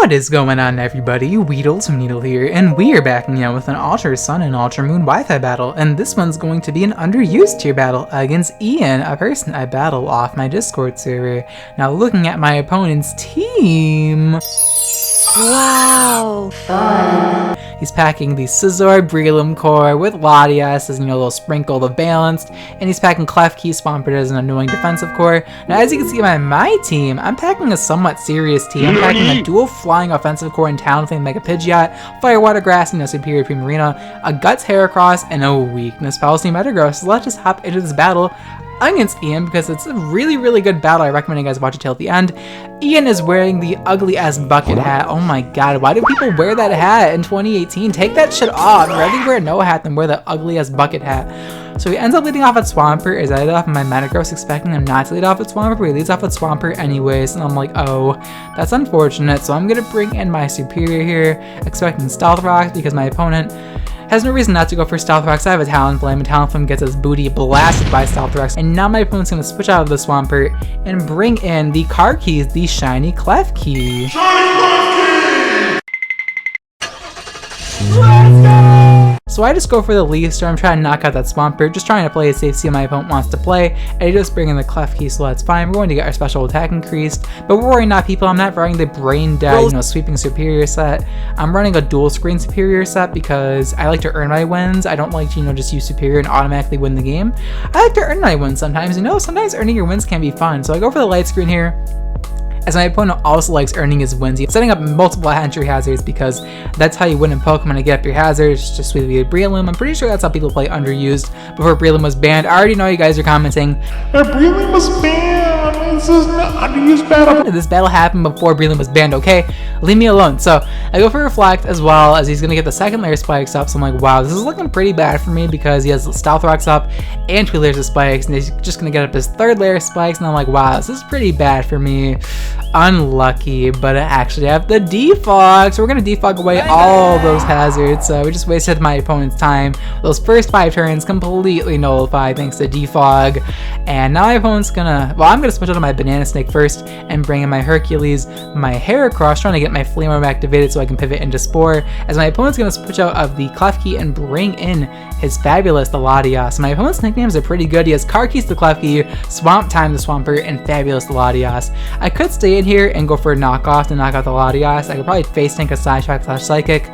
What is going on, everybody? WeedleTwineedle here, and we are back again with an Ultra Sun and Ultra Moon Wi-Fi battle, and this one's going to be an underused tier battle against Ian, a person I battle off my Discord server. Now, looking at my opponent's team... Wow, fun! He's packing the Scizor Breloom core with Latias as, a little sprinkle of balanced, and he's packing Klefki Swampert as an annoying defensive core. Now, as you can see by my team, I'm packing a somewhat serious team. I'm packing a dual flying offensive core in Talonflame Mega Pidgeot, Firewater Grass, Superior Primarina, a Guts Heracross, and a weakness Policy Metagross. So let's just hop into this battle against Ian because it's a really good battle. I recommend you guys watch it till the end. Ian is wearing the ugly ass bucket hat. Oh my god, why do people wear that hat in 2018? Take that shit off. I'd rather wear no hat than wear the ugly ass bucket hat. So he ends up leading off at Swampert. As I lead off my Metagross, expecting him not to lead off at Swampert, but he leads off at Swampert anyways, and I'm like, oh, that's unfortunate. So I'm gonna bring in my Superior here, expecting Stealth Rock because my opponent has no reason not to go for Stealth Rocks. I have a Talonflame, and Talonflame gets his booty blasted by Stealth Rocks. And now my opponent's going to switch out of the Swampert and bring in the car keys, the Shiny Klefki. Let's go! So I just go for the Leaf Storm, trying to knock out that Swampert, just trying to play it safe, see how my opponent wants to play. And I just bring in the Klefki, so that's fine. We're going to get our special attack increased. But we're worrying not, people. I'm not running the Brain Dead, sweeping Superior set. I'm running a dual screen Superior set because I like to earn my wins. I don't like to, just use Superior and automatically win the game. I like to earn my wins sometimes. Sometimes earning your wins can be fun. So I go for the light screen here, as my opponent also likes earning his wins. He's setting up multiple entry hazards because that's how you win in Pokemon, to get up your hazards, just sweep with Breloom. I'm pretty sure that's how people play underused before Breloom was banned. I already know you guys are commenting, Breloom was banned, this is an underused battle. This battle happened before Breloom was banned, okay? Leave me alone. So I go for Reflect as well, as he's going to get the second layer spikes up. So I'm like, wow, this is looking pretty bad for me because he has Stealth Rocks up and 2 layers of spikes, and he's just going to get up his 3rd layer of spikes, and I'm like, wow, this is pretty bad for me. Unlucky, but I actually have the defog, so we're gonna defog away all those hazards. So we just wasted my opponent's time. Those first 5 turns completely nullified thanks to defog, and now my opponent's gonna, I'm gonna switch out of my Banana Snake first and bring in my Hercules, my Heracross, trying to get my Flame Orb activated so I can pivot into Spore, as my opponent's gonna switch out of the Klefki and bring in his fabulous, the Latias. My opponent's nicknames are pretty good. He has Carkeys the Klefki, Swamp Time the Swampert, and Fabulous the Latias. I could stay in here and go for a knockoff to knock out the Latias. I could probably face tank a Sidetrack / Psychic,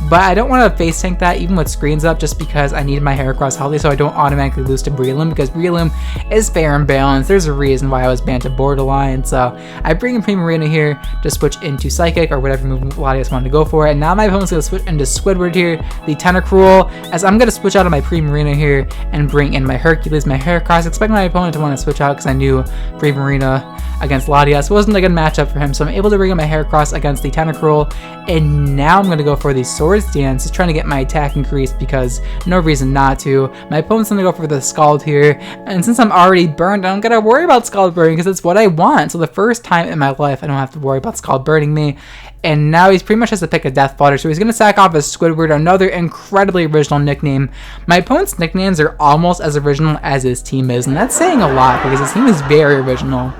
but I don't want to face tank that even with screens up, just because I need my Heracross healthy so I don't automatically lose to Breloom, because Breloom is fair and balanced. There's a reason why I was banned to Borderline. So I bring in Primarina here to switch into Psychic or whatever move Latias wanted to go for, and now my opponent's going to switch into Squidward here, the Tentacruel, as I'm going to switch out of my Primarina here and bring in my Hercules, my Heracross, expecting my opponent to want to switch out because I knew Primarina against Latias wasn't a good matchup for him, so I'm able to bring in my Heracross against the Tentacruel, and now I'm going to go for the Swords Dance, just trying to get my attack increased because no reason not to. My opponent's going to go for the Scald here, and since I'm already burned, I don't got to worry about Scald burning because it's what I want. So the first time in my life I don't have to worry about Scald burning me, and now he's pretty much has to pick a Death Flutter, so he's going to sack off his Squidward, another incredibly original nickname. My opponent's nicknames are almost as original as his team is, and that's saying a lot because his team is very original.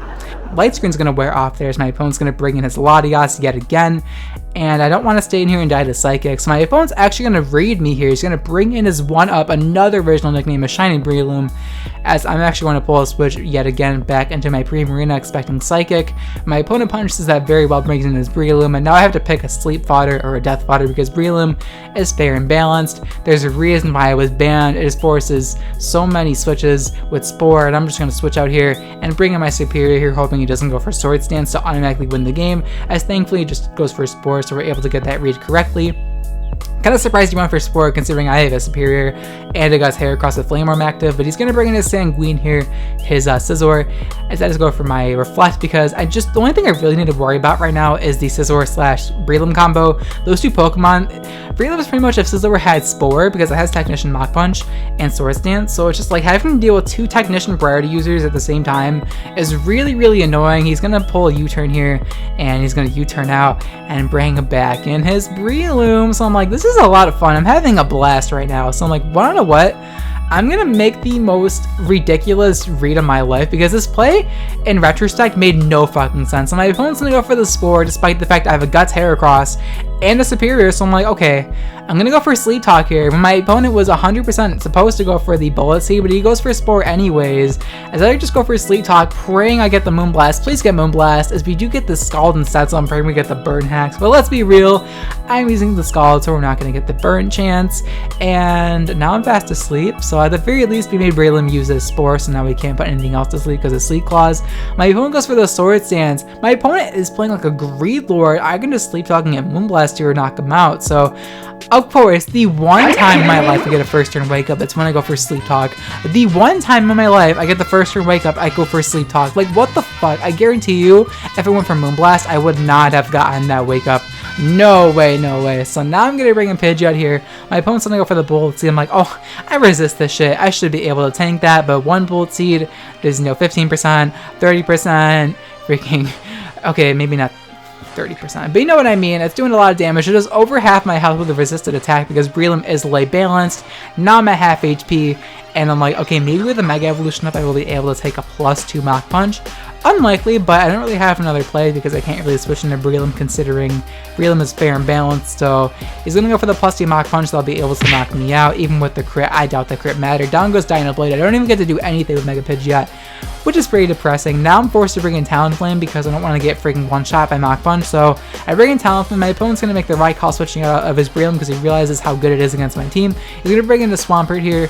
Light screen's going to wear off there, so my opponent's going to bring in his Latias yet again, and I don't want to stay in here and die to Psychic, so my opponent's actually going to read me here. He's going to bring in his 1-up, another original nickname, a Shiny Breloom, as I'm actually going to pull a switch yet again back into my Primarina, expecting Psychic. My opponent punishes that very well, brings in his Breloom, and now I have to pick a Sleep Fodder or a Death Fodder because Breloom is fair and balanced. There's a reason why I was banned. It just forces so many switches with Spore, and I'm just going to switch out here and bring in my Superior here, hoping he doesn't go for Swords Dance to automatically win the game, as thankfully he just goes for Spore, so we're able to get that read correctly. Kind of surprised he went for Spore considering I have a Superior and I got his Heracross with Flame Orb active, but he's going to bring in his Sanguine here, his Scizor, as I just go for my Reflect because the only thing I really need to worry about right now is the Scizor / Breloom combo. Those 2 Pokemon, Breloom is pretty much if Scizor had Spore because it has Technician, Mach Punch, and Swords Dance, so it's just like having to deal with 2 Technician priority users at the same time is really annoying. He's going to pull a U-turn here and he's going to U-turn out and bring back in his Breloom, so I'm like, this is a lot of fun. I'm having a blast right now, so I'm like, well, I don't know what, I'm gonna make the most ridiculous read of my life because this play, in retrospect, made no fucking sense. So my opponent's gonna go for the Spore despite the fact I have a Guts Heracross and a Superior, so I'm like, okay, I'm gonna go for Sleep Talk here. When my opponent was 100% supposed to go for the Bullet Seed, but he goes for Spore anyways. As I just go for Sleep Talk, praying I get the Moonblast. Please get Moonblast, as we do get the Scald instead, so I'm praying we get the Burn Hacks. But let's be real, I'm using the Scald, so we're not gonna get the Burn chance. And now I'm fast asleep, so at the very least, we made Breloom use his Spore, so now we can't put anything else to sleep because of Sleep Claws. My opponent goes for the Sword Stance. My opponent is playing like a Greed Lord. I can just Sleep Talk and get Moonblast here or knock him out. So, of course, the one time in my life I get a first turn wake up, it's when I go for Sleep Talk. The one time in my life I get the first turn wake up, I go for Sleep Talk. Like, what the fuck? I guarantee you, if it went for Moonblast, I would not have gotten that wake up. No way, no way. So now I'm going to bring in Pidgeot here. My opponent's going to go for the Bullet Seed. I'm like, oh, I resist this shit. I should be able to tank that, but one Bullet Seed, there's 15%, 30%, freaking, okay, maybe not 30%, but you know what I mean. It's doing a lot of damage. It does over half my health with a resisted attack because Breloom is lay balanced. Now I'm at half HP, and I'm like, okay, maybe with a Mega Evolution up, I will be able to take a +2 Mach Punch. Unlikely, but I don't really have another play because I can't really switch into Breloom considering Breloom is fair and balanced. So he's going to go for the +2 Mach Punch. That'll be able to knock me out. Even with the crit, I doubt the crit mattered. Down goes Dino Blade. I don't even get to do anything with Mega Pidgeot, which is pretty depressing. Now I'm forced to bring in Talonflame because I don't want to get freaking one-shot by Mach Punch. So I bring in Talonflame. My opponent's going to make the right call switching out of his Breloom because he realizes how good it is against my team. He's going to bring in the Swampert here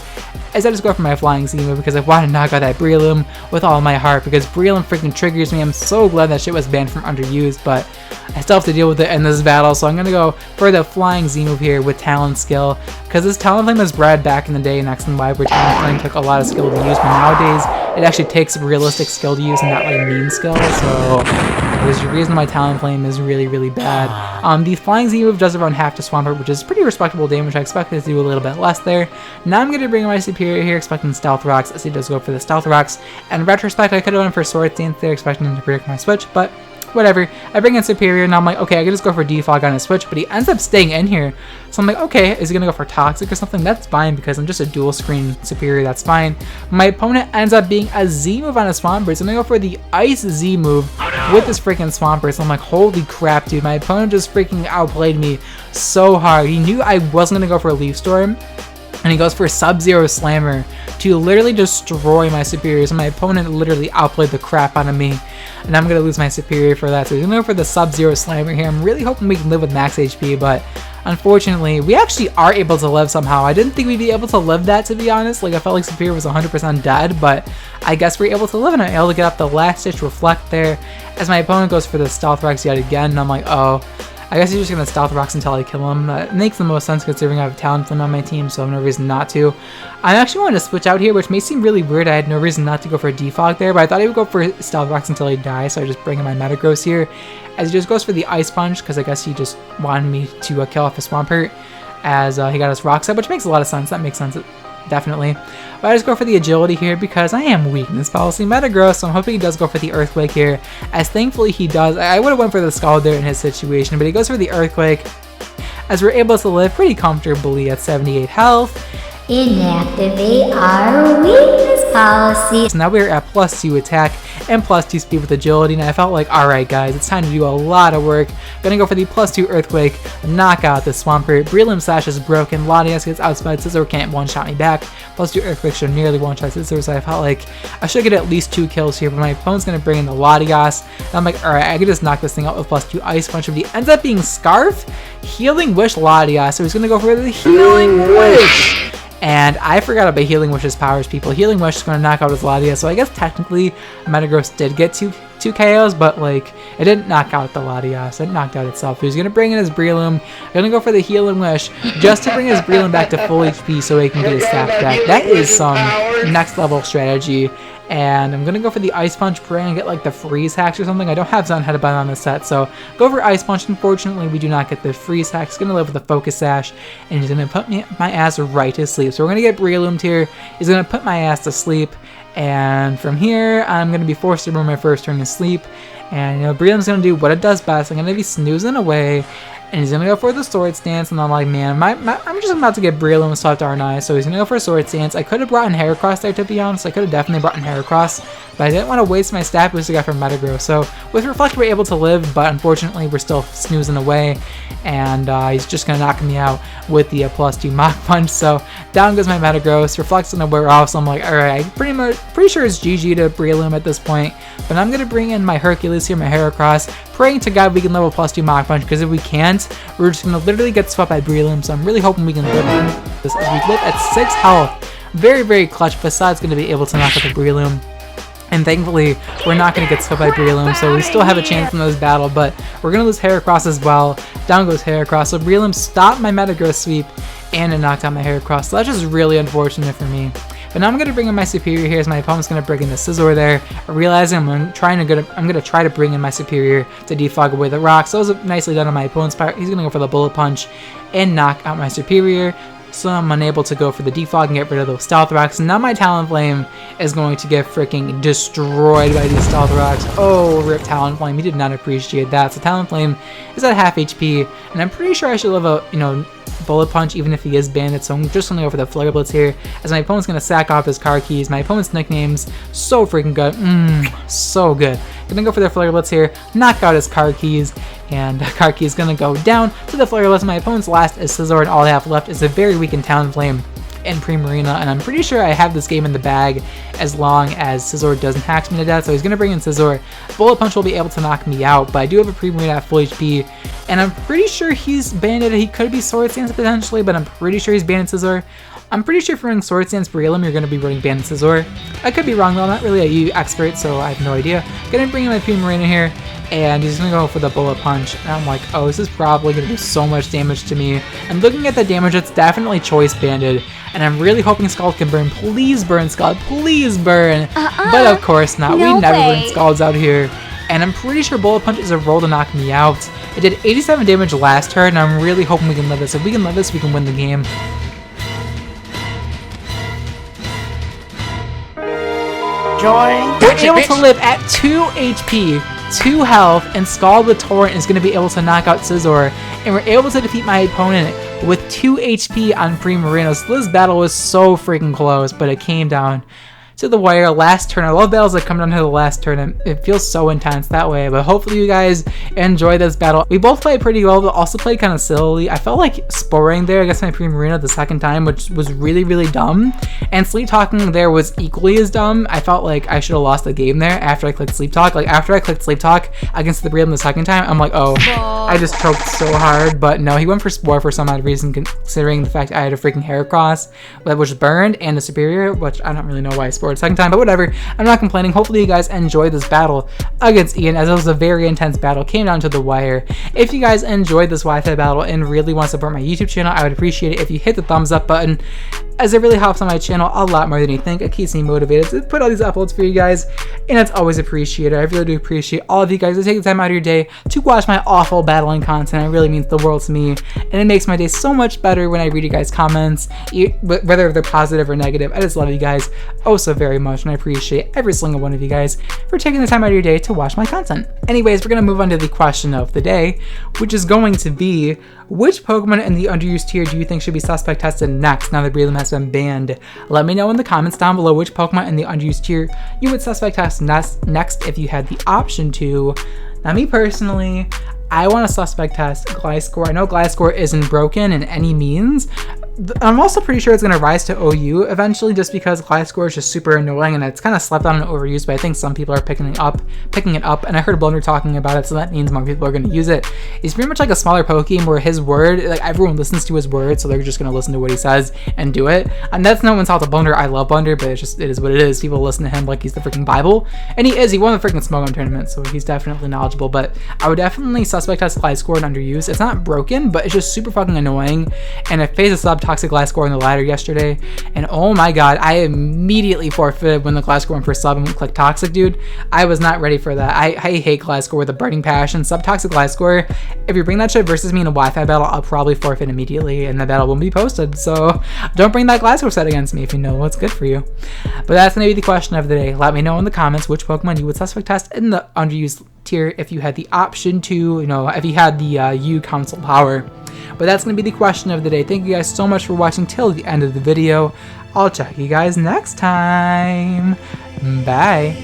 as I just go for my Flying Z move because I want to knock out that Breloom with all my heart because Breloom freaking triggers me. I'm so glad that shit was banned from underused, but I still have to deal with it in this battle, so I'm going to go for the Flying Z move here with Talon skill, because this Talonflame was bred back in the day in X and Y where Talonflame took a lot of skill to use, but nowadays it actually takes realistic skill to use and not like meme skill, so there's a reason why Talonflame is really, really bad. The Flying Z move does around half to Swampert, which is pretty respectable damage. I expected to do a little bit less there. Now I'm going to bring my Superior here, expecting Stealth Rocks, as he does go for the Stealth Rocks. And in retrospect, I could have went for Sword Stance there, expecting him to predict my switch, but whatever. I bring in Superior, and I'm like, okay, I can just go for Defog on his switch, but he ends up staying in here. So I'm like, okay, is he gonna go for Toxic or something? That's fine, because I'm just a dual screen Superior, that's fine. My opponent ends up being a Z move on a Swampert, so I'm gonna go for the Ice Z move with this freaking Swampert. So I'm like, holy crap, dude, my opponent just freaking outplayed me so hard. He knew I wasn't gonna go for a Leaf Storm, and he goes for Sub-Zero Slammer to literally destroy my Superior. So my opponent literally outplayed the crap out of me, and I'm going to lose my Superior for that. So he's going to go for the Sub-Zero Slammer here. I'm really hoping we can live with max HP, but unfortunately, we actually are able to live somehow. I didn't think we'd be able to live that, to be honest. Like, I felt like Superior was 100% dead, but I guess we're able to live, and I'm able to get up the last ditch Reflect there as my opponent goes for the Stealth Rocks yet again, and I'm like, oh, I guess he's just going to Stealth Rocks until I kill him. That makes the most sense considering I have Talonflame on my team, so I have no reason not to. I actually wanted to switch out here, which may seem really weird. I had no reason not to go for a Defog there, but I thought he would go for Stealth Rocks until he dies, so I just bring in my Metagross here. As he just goes for the Ice Punch, because I guess he just wanted me to kill off his Swampert as he got his Rocks up, which makes a lot of sense. That makes sense, definitely. But I just go for the Agility here because I am Weakness Policy Metagross, so I'm hoping he does go for the Earthquake here, as thankfully he does. I would have went for the Scald there in his situation, but he goes for the Earthquake, as we're able to live pretty comfortably at 78 health. Inactivate our weakness policy. So now we're at +2 attack and +2 speed with Agility, and I felt like, alright guys, it's time to do a lot of work. Gonna go for the +2 Earthquake, knock out the Swampert. Breloom Slash is broken, Latias gets outsped, Scizor can't one-shot me back. +2 Earthquake should nearly one-shot Scizor, so I felt like I should get at least 2 kills here, but my opponent's gonna bring in the Latias, and I'm like, alright, I can just knock this thing out with +2 Ice Punch, but he ends up being Scarf, Healing Wish Latias, so he's gonna go for the Healing Wish! And I forgot about Healing Wish's powers, people. Healing Wish is going to knock out his Latias, so I guess technically Metagross did get two KOs, but like, it didn't knock out the Latias, it knocked out itself. He's going to bring in his Breloom, going to go for the Healing Wish, just to bring his Breloom back to full HP so he can get his staff back. That is some next level strategy. And I'm going to go for the Ice Punch, praying and get like the Freeze Hacks or something. I don't have Zen Headbutt on this set, so go for Ice Punch. Unfortunately, we do not get the Freeze Hacks. He's going to live with the Focus Sash, and he's going to put my ass right to sleep. So we're going to get Breloom here. He's going to put my ass to sleep, and from here, I'm going to be forced to ruin my first turn to sleep. And, you know, Breloom's going to do what it does best. I'm going to be snoozing away and he's gonna go for the Sword Stance, and I'm like, man, I'm just about to get Breloom swept, aren't I? So he's gonna go for a Sword Stance. I could have brought in Heracross there, to be honest. I could have definitely brought in Heracross, but I didn't want to waste my stat boost I got from Metagross. So with Reflect, we're able to live, but unfortunately, we're still snoozing away, and he's just gonna knock me out with the +2 Mach Punch. So down goes my Metagross. Reflect's gonna wear off, so I'm like, alright, pretty sure it's GG to Breloom at this point, but I'm gonna bring in my Hercules here, my Heracross, praying to God we can level +2 Mach Punch, because if we can't, we're just gonna literally get swept by Breloom. So I'm really hoping we can live this, as we live at 6 health. Very, very clutch. Besides, gonna be able to knock out the Breloom. And thankfully, we're not going to get swept by Breloom, so we still have a chance in this battle, but we're going to lose Heracross as well. Down goes Heracross, so Breloom stopped my Metagross sweep, and it knocked out my Heracross, so that's just really unfortunate for me. But now I'm going to bring in my Superior here, as my opponent's going to bring in the Scizor there, realizing I'm going to try to bring in my Superior to defog away the rocks. So that was nicely done on my opponent's part. He's going to go for the Bullet Punch and knock out my Superior. So I'm unable to go for the defog and get rid of those Stealth Rocks. And now my Talonflame is going to get freaking destroyed by these Stealth Rocks. Oh, rip Talonflame. He did not appreciate that. So Talonflame is at half HP. And I'm pretty sure I should live a, Bullet Punch even if he is banded. So I'm just going to go for the Flare Blitz here, as my opponent's going to sack off his car keys. My opponent's nickname's so freaking good. So good. Gonna go for the Flare Blitz here, knock out his car keys, and car key is gonna go down to the Flare Blitz. My opponent's last is Scizor, and all I have left is a very weakened Talonflame and Primarina, and I'm pretty sure I have this game in the bag as long as Scizor doesn't hack me to death. So he's gonna bring in Scizor. Bullet Punch will be able to knock me out, but I do have a Primarina at full HP, and I'm pretty sure he's banded. He could be Sword Stance potentially, but I'm pretty sure he's banded Scizor. I'm pretty sure if you're running Sword Stance Breloom, you're going to be running Banded Scizor. I could be wrong though, I'm not really a U expert, so I have no idea. Gonna bring in my Primarina here, and he's going to go for the Bullet Punch. And I'm like, oh, this is probably going to do so much damage to me. And looking at the damage, it's definitely Choice Banded. And I'm really hoping Scald can burn. Please burn, Scald. Please burn. But of course not. No we never way. burn Scalds out here. And I'm pretty sure Bullet Punch is a roll to knock me out. It did 87 damage last turn, and I'm really hoping we can live this. If we can live this, we can win the game. We're able to live at 2 HP, 2 health, and Scald with Torrent is going to be able to knock out Scizor, and we're able to defeat my opponent with 2 HP on Primarina. So this battle was so freaking close, but it came down to the wire last turn. I love battles that come down to the last turn, and it feels so intense that way. But hopefully you guys enjoy this battle. We both played pretty well, but also played kind of silly. I felt like sporing there against my Primarina the second time, which was really, really dumb. And Sleep Talking there was equally as dumb. I felt like I should have lost the game there after I clicked Sleep Talk. Like after I clicked Sleep Talk against the Breloom the second time, I'm like, oh, I just choked so hard. But no, he went for Spore for some odd reason, considering the fact I had a freaking Heracross that was burned and a Superior, which I don't really know why I spored second time, but whatever. I'm not complaining. Hopefully you guys enjoyed this battle against Ian, as it was a very intense battle. Came down to the wire. If you guys enjoyed this Wi-Fi battle and really want to support my YouTube channel, I would appreciate it if you hit the thumbs up button, as it really helps on my channel a lot more than you think. It keeps me motivated to put all these uploads for you guys, and it's always appreciated. I really do appreciate all of you guys that take the time out of your day to watch my awful battling content. It really means the world to me, and it makes my day so much better when I read you guys' comments, whether they're positive or negative. I just love you guys oh so very much, and I appreciate every single one of you guys for taking the time out of your day to watch my content. Anyways, we're going to move on to the question of the day, which is going to be, which Pokemon in the underused tier do you think should be suspect tested next now that Breloom has been banned? Let me know in the comments down below which Pokemon in the underused tier you would suspect test next if you had the option to. Now, me personally, I want to suspect test Gliscor. I know Gliscor isn't broken in any means. I'm also pretty sure it's going to rise to OU eventually, just because Gliscor is just super annoying and it's kind of slept on and overused, but I think some people are picking it up, and I heard Blunder talking about it, so that means more people are going to use it. He's pretty much like a smaller Pokemon where his word, like everyone listens to his word, so they're just going to listen to what he says and do it. And that's no insult to Blunder. I love Blunder, but it is what it is. People listen to him like he's the freaking Bible, and he is. He won the freaking Smogon tournament, so he's definitely knowledgeable, but I would definitely suspect test Gliscor and underused. It's not broken, but it's just super fucking annoying, and it faces up Toxic Gliscor in the ladder yesterday, and oh my god, I immediately forfeited when the Gliscor went for sub and clicked Toxic, dude. I was not ready for that. I hate Gliscor with a burning passion. Sub Toxic Gliscor, if you bring that shit versus me in a Wi-Fi battle, I'll probably forfeit immediately, and the battle won't be posted, so don't bring that Gliscor set against me if you know what's good for you. But that's going to be the question of the day. Let me know in the comments which Pokemon you would suspect test in the underused tier if you had the option to, if you had the U console power. But that's going to be the question of the day. Thank you guys so much for watching till the end of the video. I'll check you guys next time. Bye.